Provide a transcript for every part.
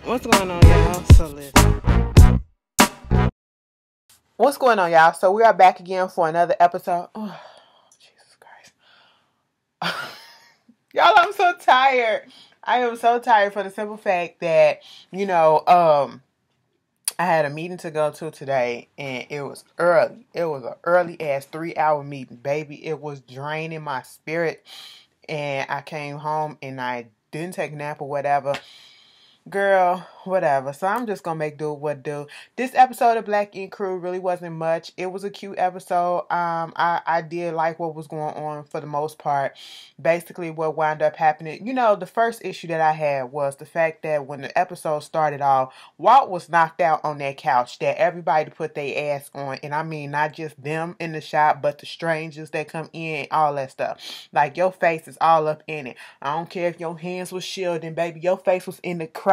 What's going on, y'all? So listen. What's going on, y'all? So we are back again for another episode. Oh, Jesus Christ. Y'all, I'm so tired. I am so tired for the simple fact that, I had a meeting to go to today and it was early. It was an early ass 3 hour meeting, baby. It was draining my spirit. And I came home and I didn't take a nap or whatever. Girl, whatever. So I'm just gonna make do what do. This episode of Black Ink Crew really wasn't much. It was a cute episode. I did like what was going on for the most part. Basically, what wound up happening, the first issue that I had was the fact that when the episode started off, Walt was knocked out on that couch that everybody put their ass on, and I mean not just them in the shop, but the strangers that come in, all that stuff. Like your face is all up in it. I don't care if your hands was shielding, baby. Your face was in the crouch,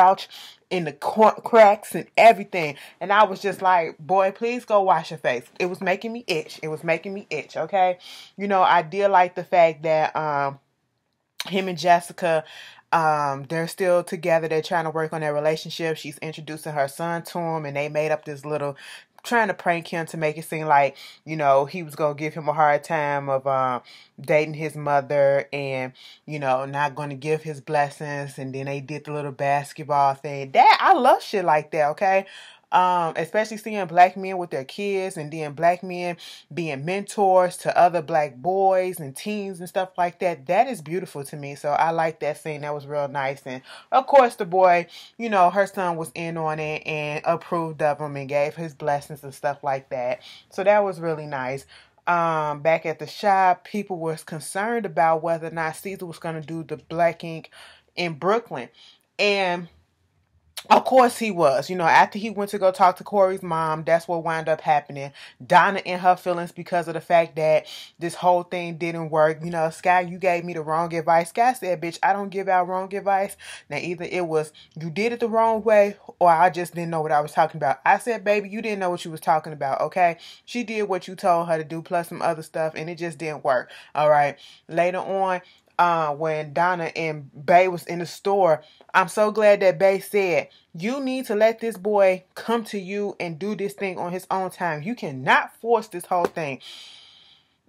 in the cracks and everything. And I was just like, boy, please go wash your face. It was making me itch. It was making me itch, okay? I did like the fact that him and Jessica, they're still together. They're trying to work on their relationship. She's introducing her son to him, and they made up this little, trying to prank him to make it seem like, he was going to give him a hard time of dating his mother and, not going to give his blessings. And then they did the little basketball thing. I love shit like that, okay? Especially seeing black men with their kids and then black men being mentors to other black boys and teens and stuff like that. That is beautiful to me. So I like that scene. That was real nice. And of course the boy, her son was in on it and approved of him and gave his blessings and stuff like that. So that was really nice. Back at the shop, people was concerned about whether or not Caesar was going to do the black ink in Brooklyn. And of course he was. After he went to go talk to Corey's mom, that's what wound up happening. Donna in her feelings because of the fact that this whole thing didn't work. Sky, you gave me the wrong advice. Sky said, bitch, I don't give out wrong advice. Now, either it was you did it the wrong way or I just didn't know what I was talking about. I said, baby, you didn't know what you was talking about, okay? She did what you told her to do plus some other stuff and it just didn't work, all right? Later on, when Donna and Bay was in the store, I'm so glad that Bay said, you need to let this boy come to you and do this thing on his own time. You cannot force this whole thing.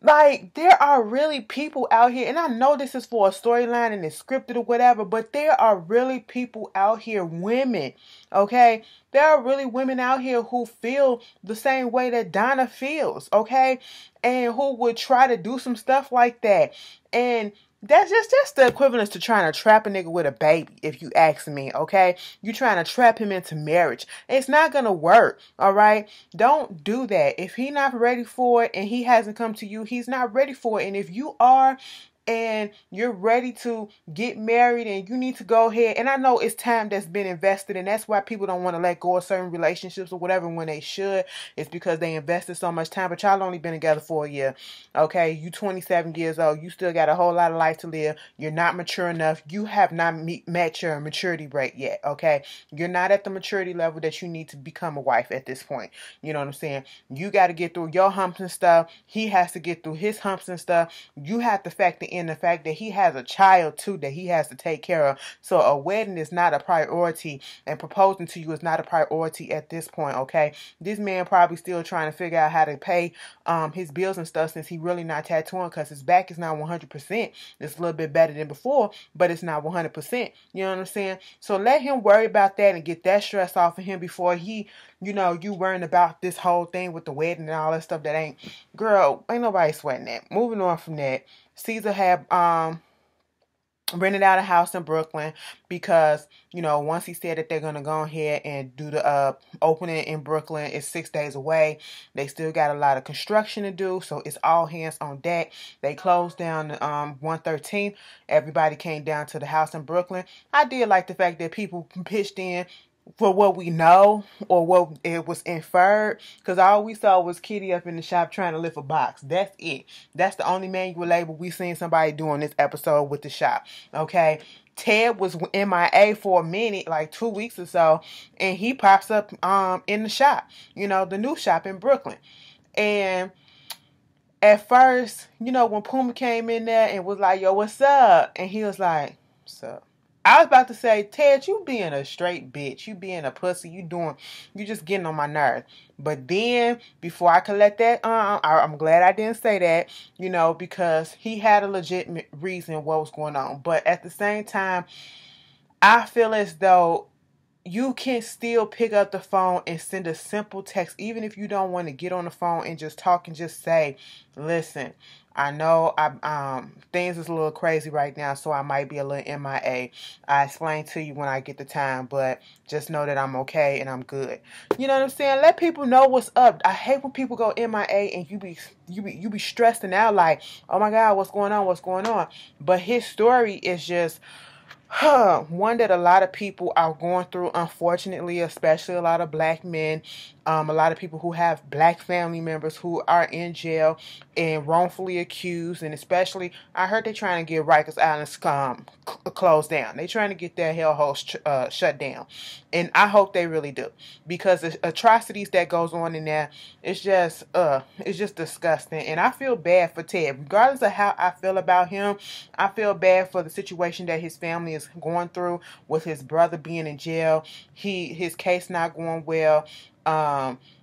Like, there are really people out here, and I know this is for a storyline and it's scripted or whatever, but there are really people out here, women, okay? There are really women out here who feel the same way that Donna feels, okay? And who would try to do some stuff like that. And that's just the equivalent to trying to trap a nigga with a baby, if you ask me, okay? You trying to trap him into marriage. It's not gonna work, all right? Don't do that. If he not ready for it and he hasn't come to you, he's not ready for it. And if you are and you're ready to get married and you need to go ahead, and I know it's time that's been invested and that's why people don't want to let go of certain relationships or whatever when they should. It's because they invested so much time, but y'all only been together for a year, okay? You 27 years old, you still got a whole lot of life to live. You're not mature enough. You have not met your maturity rate yet, okay? You're not at the maturity level that you need to become a wife at this point. You know what I'm saying? You got to get through your humps and stuff. He has to get through his humps and stuff. You have to factor in the fact that he has a child too that he has to take care of. So a wedding is not a priority and proposing to you is not a priority at this point, okay? This man probably still trying to figure out how to pay his bills and stuff since he really not tattooing because his back is not 100%. It's a little bit better than before, but it's not 100%. You know what I'm saying? So let him worry about that and get that stress off of him before he, you worrying about this whole thing with the wedding and all that stuff that ain't, girl, ain't nobody sweating that. Moving on from that, Caesar had rented out a house in Brooklyn because, once he said that they're going to go ahead and do the opening in Brooklyn, it's 6 days away. They still got a lot of construction to do, so it's all hands on deck. They closed down 113. Everybody came down to the house in Brooklyn. I did like the fact that people pitched in for what we know or what it was inferred, because all we saw was Kitty up in the shop trying to lift a box. That's it. That's the only manual label we seen somebody do on this episode with the shop, okay? Ted was MIA for a minute, like 2 weeks or so, and he pops up in the shop, the new shop in Brooklyn. And at first, when Puma came in there and was like, yo, what's up? And he was like, what's up? I was about to say, Ted, you being a straight bitch. You being a pussy. You just getting on my nerves. But then, before I could let that, I'm glad I didn't say that, because he had a legitimate reason what was going on. But at the same time, I feel as though you can still pick up the phone and send a simple text, even if you don't want to get on the phone and just talk and just say, listen, I know things is a little crazy right now, so I might be a little MIA. I explain to you when I get the time, but just know that I'm okay and I'm good. You know what I'm saying? Let people know what's up. I hate when people go MIA and you be stressing out like, oh my God, what's going on? What's going on? But his story is just one that a lot of people are going through, unfortunately, especially a lot of black men, a lot of people who have black family members who are in jail and wrongfully accused, and especially, I heard they're trying to get Rikers Island closed down. They're trying to get their hellhole shut down, and I hope they really do, because the atrocities that goes on in there, it's just disgusting, and I feel bad for Ted. Regardless of how I feel about him, I feel bad for the situation that his family is going through with his brother being in jail. His case not going well.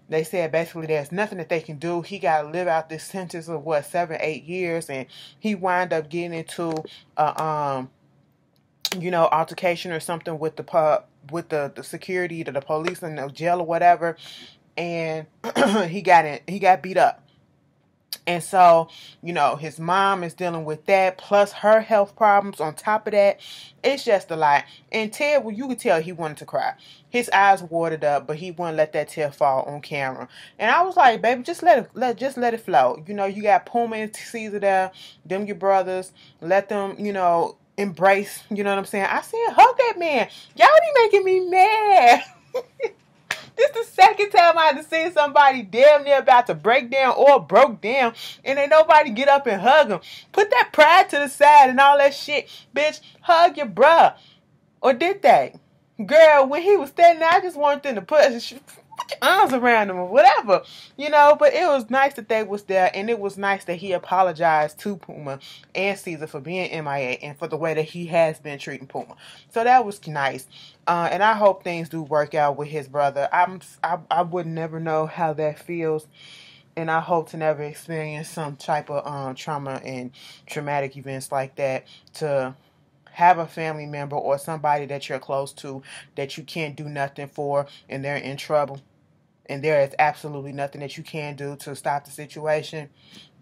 They said basically there's nothing that they can do. He got to live out this sentence of 7-8 years, and he wind up getting into altercation or something with the security, the police in the jail or whatever, and he got beat up. And so, his mom is dealing with that, plus her health problems on top of that. It's just a lot. And Ted, well, you could tell he wanted to cry. His eyes watered up, but he wouldn't let that tear fall on camera. And I was like, baby, just let it flow. You got Puma and Caesar there, them your brothers. Let them, embrace, you know what I'm saying? I said, hug that man. Y'all be making me mad. This the second time I had to see somebody damn near about to break down or broke down, and ain't nobody get up and hug them. Put that pride to the side and all that shit. Bitch, hug your bruh. Or did they? Girl, when he was standing there, I just wanted them to put your arms around him or whatever. But it was nice that they was there, and it was nice that he apologized to Puma and Caesar for being MIA and for the way that he has been treating Puma. So that was nice. And I hope things do work out with his brother. I would never know how that feels, and I hope to never experience some type of trauma and traumatic events like that, to have a family member or somebody that you're close to that you can't do nothing for, and they're in trouble, and there is absolutely nothing that you can do to stop the situation.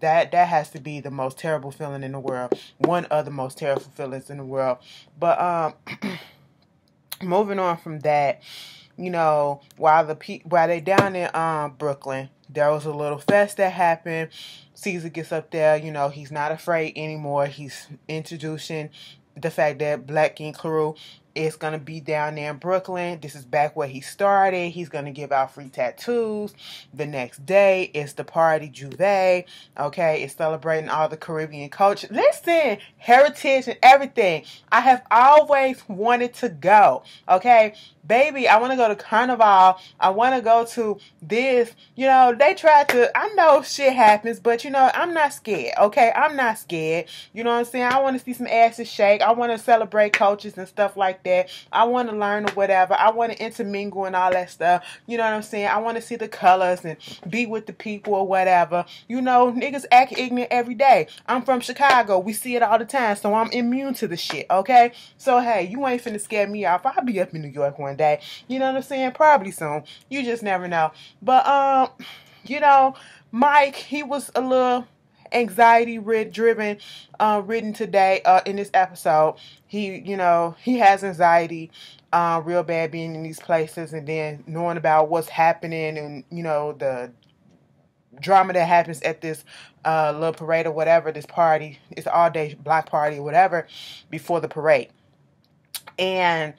That has to be the most terrible feeling in the world. One of the most terrible feelings in the world. But moving on from that, while they down in Brooklyn, there was a little fest that happened. Caesar gets up there, he's not afraid anymore. He's introducing the fact that Black King Karu is going to be down there in Brooklyn. This is back where he started. He's going to give out free tattoos. The next day, it's the party Juve. Okay, it's celebrating all the Caribbean culture. Listen, heritage and everything. I have always wanted to go. Okay, baby, I want to go to Carnival. I want to go to this. They tried to, I know shit happens, but I'm not scared. Okay, I'm not scared. You know what I'm saying? I want to see some asses shake. I want to celebrate cultures and stuff like that. I want to learn or whatever. I want to intermingle and all that stuff. You know what I'm saying? I want to see the colors and be with the people or whatever. Niggas act ignorant every day. I'm from Chicago. We see it all the time, so I'm immune to the shit, okay? So, hey, you ain't finna scare me off. I'll be up in New York one day. You know what I'm saying? Probably soon. You just never know. But, Mike, he was a little anxiety ridden today in this episode. He has anxiety real bad being in these places, and then knowing about what's happening, and the drama that happens at this little parade or whatever, this party. It's an all-day block party or whatever before the parade. And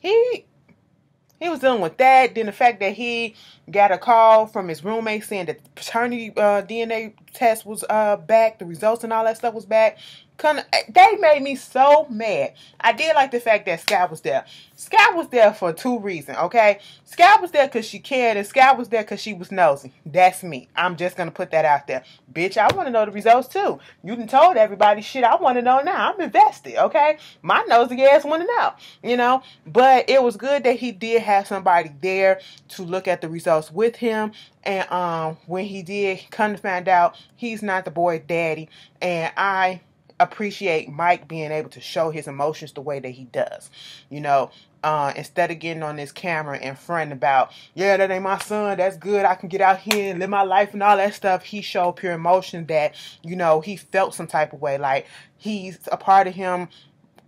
he was dealing with that. Then the fact that he got a call from his roommate saying that the paternity DNA test was back, the results and all that stuff was back. They made me so mad. I did like the fact that Sky was there. Sky was there for two reasons, okay? Sky was there because she cared, and Sky was there because she was nosy. That's me. I'm just going to put that out there. Bitch, I want to know the results too. You done told everybody shit I want to know now. I'm invested, okay? My nosy ass want to know, you know? But it was good that he did have somebody there to look at the results with him. And when he did come to find out, he's not the boy daddy. And I appreciate Mike being able to show his emotions the way that he does. You know, instead of getting on this camera and fronting about, yeah, that ain't my son, that's good, I can get out here and live my life and all that stuff, he showed pure emotion that, you know, he felt some type of way. Like, he's a part of him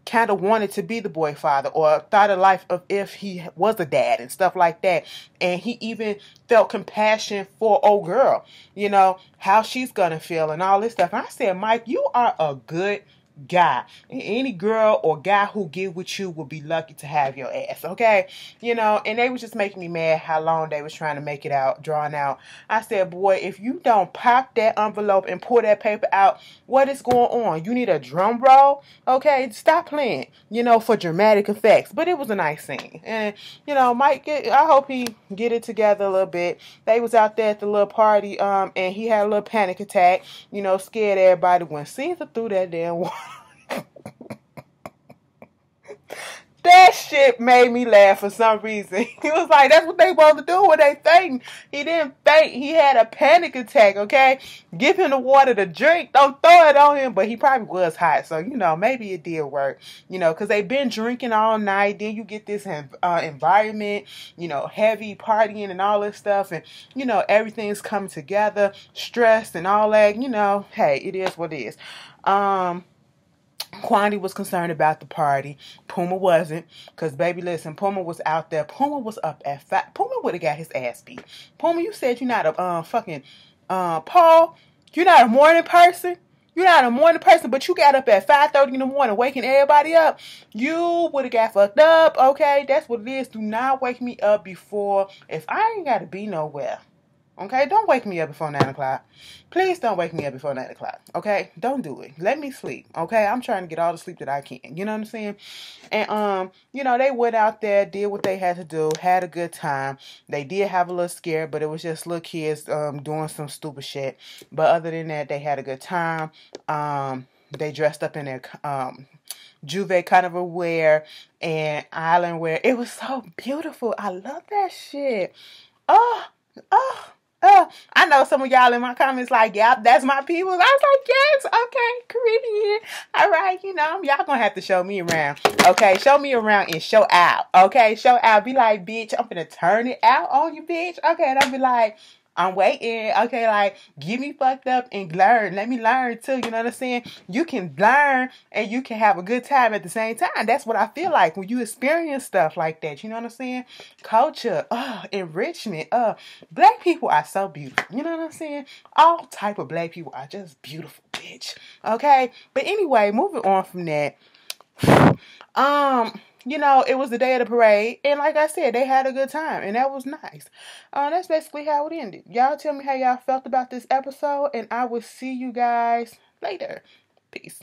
kind of wanted to be the boy father, or thought of life of if he was a dad and stuff like that. And he even felt compassion for old girl, you know, how she's gonna feel and all this stuff. And I said, Mike, you are a good guy. And any girl or guy who get with you will be lucky to have your ass, okay? You know, and they was just making me mad how long they was trying to make it out, drawn out. I said, boy, if you don't pop that envelope and pull that paper out, what is going on? You need a drum roll? Okay, stop playing, you know, for dramatic effects. But it was a nice scene. And, you know, Mike, I hope he get it together a little bit. They was out there at the little party, and he had a little panic attack, you know, scared everybody when Caesar threw that damn water. That shit made me laugh for some reason. He was like, that's what they supposed to do when they faint. He didn't faint. He had a panic attack, okay? Give him the water to drink. Don't throw it on him. But he probably was hot. So, you know, maybe it did work. You know, because they've been drinking all night. Then you get this environment, you know, heavy partying and all this stuff. And, you know, everything's coming together. Stressed and all that. You know, hey, it is what it is. Quandi was concerned about the party. Puma wasn't. Because, baby, listen, Puma was out there. Puma was up at 5. Puma would have got his ass beat. Puma, you said you're not a fucking... Paul, you're not a morning person? You're not a morning person, but you got up at 5:30 in the morning waking everybody up. You would have got fucked up, okay? That's what it is. Do not wake me up before... If I ain't got to be nowhere... Okay, don't wake me up before 9 o'clock. Please don't wake me up before 9 o'clock. Okay, don't do it. Let me sleep. Okay, I'm trying to get all the sleep that I can. You know what I'm saying? And you know, they went out there, did what they had to do, had a good time. They did have a little scare, but it was just little kids doing some stupid shit. But other than that, they had a good time. They dressed up in their Juve carnival wear and island wear. It was so beautiful. I love that shit. Oh. I know some of y'all in my comments like, yeah, that's my people. I was like, yes, okay, Caribbean. All right, you know, y'all gonna have to show me around. Okay, show me around and show out. Okay, show out. Be like, bitch, I'm gonna turn it out on you, bitch. Okay, and I'll be like, I'm waiting. Okay, like, get me fucked up and learn. Let me learn too. You know what I'm saying? You can learn and you can have a good time at the same time. That's what I feel like when you experience stuff like that. You know what I'm saying? Culture, enrichment. Black people are so beautiful. You know what I'm saying? All type of black people are just beautiful, bitch. Okay? But anyway, moving on from that. You know, it was the day of the parade, and like I said, they had a good time, and that was nice. That's basically how it ended. Y'all tell me how y'all felt about this episode, and I will see you guys later. Peace.